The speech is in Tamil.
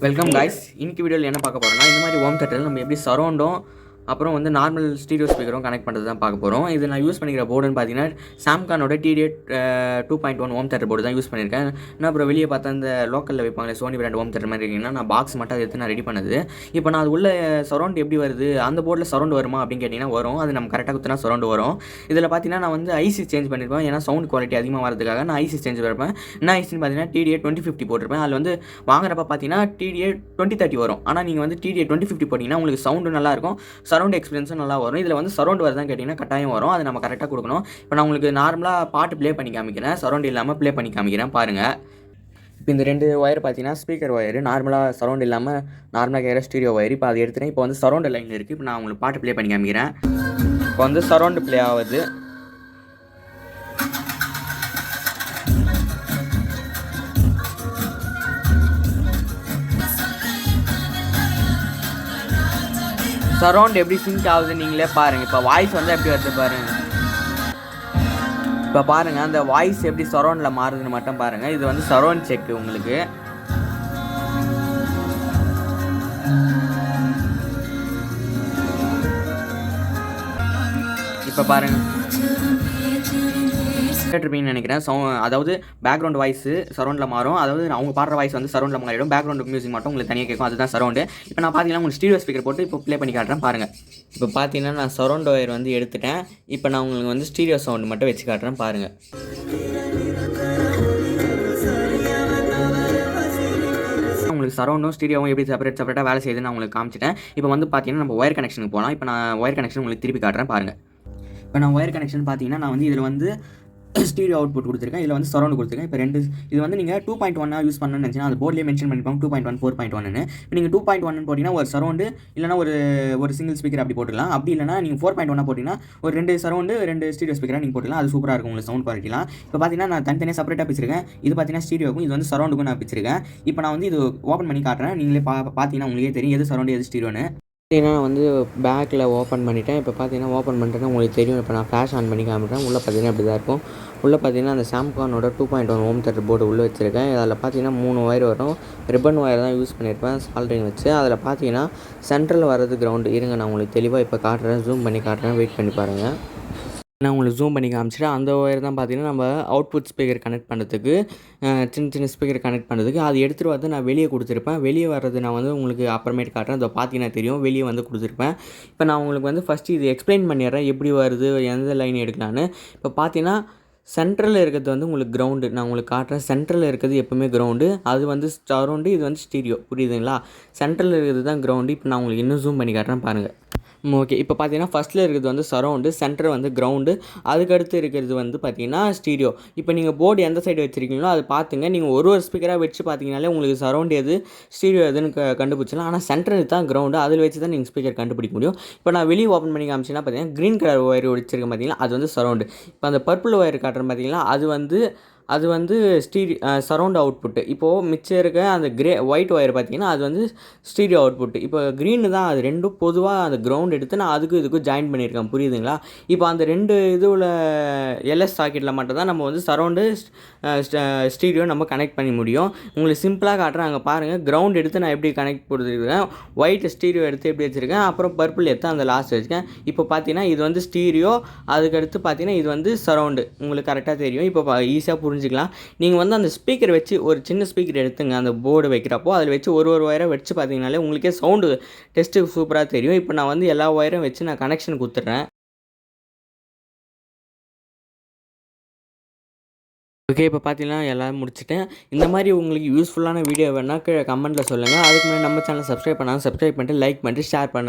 Welcome guys. இன்னைக்கு வீடியோவில் என்ன பார்க்க போகிறோம்னா, இந்த மாதிரி ஹோம் தேட்டரில் நம்ம எப்படி சரௌண்டும் அப்புறம் வந்து நார்மல் ஸ்டீரியோ ஸ்பீக்கரும் கனெக்ட் பண்ணுறது தான் பார்க்க போகிறோம். இது நான் யூஸ் பண்ணிக்கிற போர்டுன்னு பார்த்தீங்கன்னா சாம்கானோட TD8 2.1 ஹோம் தேட்டர் போர்டு தான் யூஸ் பண்ணியிருக்கேன். நான் அப்புறம் வெளியே பார்த்தா இந்த லோக்கலில் வைப்பாங்களே சோனி பிராண்ட் ஹோம் தேட்டர் மாதிரி இருக்கீங்கன்னா நான் பாக்ஸ் மட்டும் அதை எடுத்து நான் ரெடி பண்ணது. இப்போ நான் அது உள்ள சரௌண்ட் எப்படி வருது, அந்த போர்டில் சரௌண்ட் வருமா அப்படின்னு கேட்டிங்கன்னா வரும். அது நம்ம கரெக்டாக குத்தினா சரௌண்ட் வரும். இதில் பார்த்தீங்கன்னா நான் வந்து ஐசி சேஞ்ச் பண்ணியிருப்பேன். ஏன்னா சவுண்ட் குவாலிட்டி அதிகமாக வரதுக்காக நான் ஐசி சேஞ்ச் பண்ணிருப்பேன். என்ன ஐசின்னு பார்த்தீங்கன்னா TD8 2050 போட்டிருப்பேன். அதில் வந்து வாங்குறப்ப பார்த்தீங்கன்னா TD8 2030 வரும். ஆனால் நீங்கள் வந்து TD8 2050 போட்டிங்கன்னா உங்களுக்கு சவுண்டு நல்லாயிருக்கும், சரௌண்ட் எக்ஸ்பீரியன்ஸும் நல்லா வரும். இதில் வந்து சரௌண்ட் வருதான் கேட்டிங்கன்னா கட்டாயம் வரும். அது நம்ம கரெக்டாக கொடுக்கணும். இப்போ நான் உங்களுக்கு நார்மலாக பாட்டு ப்ளே பண்ணி காமிக்கிறேன், சரௌண்ட் இல்லாமல் ப்ளே பண்ணி காமிக்கிறேன் பாருங்கள். இப்போ இந்த 2 ஒயர் பார்த்தீங்கன்னா ஸ்பீக்கர் ஒயர், நார்மலாக சரௌண்ட் இல்லாமல் நார்மலாக கேட்குற ஸ்டீரியோ ஒயர். இப்போ அதை எடுத்துகிறேன். இப்போ வந்து சரௌண்ட் லைனில் இருக்குது. இப்போ நான் உங்களுக்கு பாட்டு ப்ளே பண்ணி காமிக்கிறேன். இப்போ வந்து சரௌண்டு ப்ளே ஆகுது. சரௌண்ட் எப்படி சிங்க் ஆகுது நீங்களே பாருங்கள். இப்போ வாய்ஸ் வந்து எப்படி வருது பாருங்கள். இப்போ பாருங்கள் அந்த வாய்ஸ் எப்படி சரௌண்டில் மாறுதுன்னு மட்டும் பாருங்கள். இது வந்து சரௌண்ட் செக் உங்களுக்கு. இப்போ பாருங்கள் கேட்டிருப்பீங்கன்னு நினைக்கிறேன். அதாவது பேக்ரவுண்ட் வாய்ஸு சரௌண்டில் மாறும். அதாவது அவங்க பாடுற வாய்ஸ் வந்து சரௌண்டில் மாறிடும். பேக்ரவுண்ட் மியூசிக் மட்டும் உங்களுக்கு தனியாக கேட்கும். அதுதான் சரௌண்டு. இப்போ நான் பார்த்தீங்கன்னா உங்களுக்கு ஸ்டீரியோ ஸ்பீக்கர் போட்டு இப்போ ப்ளே பண்ணி காட்டுறேன் பாருங்கள். இப்போ பார்த்தீங்கன்னா நான் சரௌண்ட் ஒயர் வந்து எடுத்துட்டேன். இப்போ நான் உங்களுக்கு வந்து ஸ்டீரியோ சவுண்டு மட்டும் வச்சு காட்டுறேன் பாருங்கள். உங்களுக்கு சரௌண்டும் ஸ்டீரியோவும் எப்படி செப்பரேட்டாக வேலை செய்யுதுன்னு நான் உங்களுக்கு காமிச்சிட்டேன். இப்போ வந்து பார்த்தீங்கன்னா நம்ம ஒயர் கனெக்ஷனுக்கு போகலாம். இப்போ நான் ஒயர் கனெக்ஷன் உங்களுக்கு திருப்பி காட்டுறேன் பாருங்கள். இப்போ நான் ஒயர் கனெக்ஷன் பார்த்தீங்கன்னா நான் வந்து இதில் வந்து ஸ்டீரியோ அவுட்புட் கொடுத்துருக்கேன். இதில் வந்து சரௌண்ட் கொடுத்துருக்கேன். இப்போ இது வந்து நீங்கள் 2.1 யூஸ் பண்ணணும்னு நினச்சிங்கன்னா அது போர்ட்லேயே மென்ஷன் பண்ணிப்பாங்க 2.1 4.1ன்னு. இப்போ நீங்கள் 2.1 போட்டிங்கன்னா ஒரு சரௌண்டு இல்லைனா ஒரு சிங்கிள் ஸ்பீக்கர் அப்படி போட்டுக்கலாம். அப்படி இல்லைனா நீங்கள் 4.1 போட்டிங்கன்னா ஒரு 2 சரௌண்டு 2 ஸ்டீரியோ ஸ்பீக்கராக நீங்கள் போட்டுக்கலாம். அது சூப்பராக இருக்கும் உங்களுக்கு சவுண்ட் குவாலிட்டிலாம். இப்போ பார்த்தீங்கன்னா நான் தனித்தனியாக செப்பரேட்டாக பிச்சிருக்கேன். இது பார்த்தீங்கன்னா ஸ்டீரியோக்கும் இது வந்து சரௌண்டுக்கும் நான் பிச்சிருக்கேன். இப்போ நான் வந்து இது ஓப்பன் பண்ணி காட்டுறேன். நீங்களே பார்த்தீங்கன்னா உங்களுக்கே தெரியும் எது சரௌண்டு எது ஸ்டீரியோன்னு. பார்த்தீங்கன்னா நான் வந்து பேக்கில் ஓப்பன் பண்ணிட்டேன். இப்போ பார்த்தீங்கன்னா ஓப்பன் பண்ணிட்டேன்னா உங்களுக்கு தெரியும். இப்போ நான் ஃப்ளாஷ் ஆன் பண்ணி காமிட்டேன். உள்ளே பார்த்தீங்கன்னா இப்படி தான் இருக்கும். உள்ளே பார்த்தீங்கன்னா அந்த சாம்கானோட 2.1 ஹோம் தேட்டர் போர்டு உள்ளே வச்சுருக்கேன். அதில் பார்த்தீங்கன்னா 3 ஒயர் வரும். ரிப்பன் ஒயர் தான் யூஸ் பண்ணியிருப்பேன் சால்ட்ரிங் வச்சு. அதில் பார்த்தீங்கன்னா சென்ட்ரல் வர்றது கிரவுண்டு. இருங்க நான் உங்களுக்கு தெளிவாக இப்போ காட்டுறேன், ஜூம் பண்ணி காட்டுறேன், வெயிட் பண்ணி பாருங்கள். நான் உங்களுக்கு ஜூம் பண்ணி காமிச்சிட்டேன். அந்த ஒயர் தான் பார்த்தீங்கன்னா நம்ம அவுட்புட் ஸ்பீக்கர் கனெக்ட் பண்ணுறதுக்கு, சின்ன ஸ்பீக்கர் கனெக்ட் பண்ணுறதுக்கு. அது எடுத்துகிட்டு வந்து நான் வெளியே கொடுத்துருப்பேன். வெளியே வர்றது நான் வந்து உங்களுக்கு அப்புறமேட்டு காட்டுறேன். அதை பார்த்தீங்கன்னா தெரியும், வெளியே வந்து கொடுத்துருப்பேன். இப்போ நான் உங்களுக்கு வந்து ஃபஸ்ட்டு இது எக்ஸ்பிளைன் பண்ணிடுறேன் எப்படி வருது, எந்த லைன் எடுக்கலான்னு. இப்போ பார்த்தீங்கன்னா சென்ட்ரலில் இருக்கிறது வந்து உங்களுக்கு கிரவுண்டு. நான் உங்களுக்கு காட்டுறேன். சென்ட்ரலில் இருக்கிறது எப்போவுமே கிரவுண்டு, அது வந்து சரௌண்டு, இது வந்து ஸ்டீரியோ. புரியுதுங்களா? சென்ட்ரலில் இருக்கிறது தான் கிரவுண்டு. இப்போ நான் உங்களுக்கு இன்னும் ஜூம் பண்ணி காட்டுறேன் பாருங்கள். ஓகே. இப்போ பார்த்தீங்கன்னா ஃபஸ்ட்டில் இருக்கிறது வந்து சரௌண்டு, சென்டர் வந்து கிரவுண்டு, அதுக்கடுத்து இருக்கிறது வந்து பார்த்தீங்கன்னா ஸ்டீரியோ. இப்போ நீங்கள் போர்டு எந்த சைடு வச்சுருக்கீங்களோ அது பார்த்துங்க. நீங்கள் ஒரு ஸ்பீக்கராக வச்சு பார்த்தீங்கனாலே உங்களுக்கு சரௌண்ட் எது ஸ்டீரியோ எதுன்னு கண்டுபிடிச்சலாம். ஆனால் சென்டர் தான் கிரவுண்டு, அதில் வச்சு தான் நீங்கள் ஸ்பீக்கர் கண்டுபிடிக்க முடியும். இப்போ நான் வெளியே ஓப்பன் பண்ணி காமிச்சிங்கன்னா பார்த்தீங்கன்னா க்ரீன் கலர் ஒயர் வச்சுருக்கேன் பார்த்தீங்கன்னா அது வந்து சரௌண்டு. இப்போ அந்த பர்பிள் ஒயர் காட்டுறேன் பார்த்தீங்கன்னா அது வந்து சரௌண்ட் அவுட்புட்டு. இப்போது மிச்சம் இருக்க அந்த ஒயிட் ஒயர் பார்த்தீங்கன்னா அது வந்து ஸ்டீரியோ அவுட்புட்டு. இப்போ க்ரீனு தான் அது ரெண்டும் பொதுவாக அந்த கிரவுண்ட் எடுத்து நான் இதுக்கும் ஜாயின் பண்ணியிருக்கேன். புரியுதுங்களா? இப்போ அந்த 2 இதுவில் எல்எஸ் சாக்கெட்டில் மட்டும் தான் நம்ம வந்து சரௌண்டு ஸ்டீரியோ நம்ம கனெக்ட் பண்ணி முடியும். உங்களுக்கு சிம்பிளாக காட்டுறேன். அங்கே பாருங்கள். கிரவுண்ட் எடுத்து நான் எப்படி கனெக்ட் கொடுத்துருக்கேன், ஒயிட் ஸ்டீரியோ எடுத்து எப்படி வச்சுருக்கேன், அப்புறம் பர்பிள் எடுத்து அந்த லாஸ்ட் வச்சுருக்கேன். இப்போ பார்த்தீங்கன்னா இது வந்து ஸ்டீரியோ, அதுக்கடுத்து பார்த்தீங்கன்னா இது வந்து சரௌண்டு. உங்களுக்கு கரெக்டாக தெரியும். இப்போ ஈஸியாக புரிஞ்சுக்கலாம். நீங்கள் வந்து அந்த ஸ்பீக்கர் வச்சு ஒரு சின்ன ஸ்பீக்கர் எடுத்துங்க, அந்த போர்டு வைக்கிறப்போ அதில் வச்சு ஒரு ஒயரை வச்சு பார்த்தீங்கனாலே உங்களுக்கே சவுண்டு டெஸ்ட்டு சூப்பராக தெரியும். இப்போ நான் வந்து எல்லா ஒயரும் வச்சு நான் கனெக்ஷன் கொடுத்துட்றேன். ஓகே. இப்போ பார்த்தீங்கன்னா எல்லாம் முடிச்சுட்டேன். இந்த மாதிரி உங்களுக்கு யூஸ்ஃபுல்லான வீடியோ வேணால் கீழே கமெண்ட்டில் சொல்லுங்கள். அதுக்கு முன்னாடி நம்ம சேனலை சப்ஸ்கிரைப் பண்ணாலும் சப்ஸ்கிரைப் பண்ணிட்டு லைக் பண்ணிட்டு ஷேர் பண்ணுங்கள்.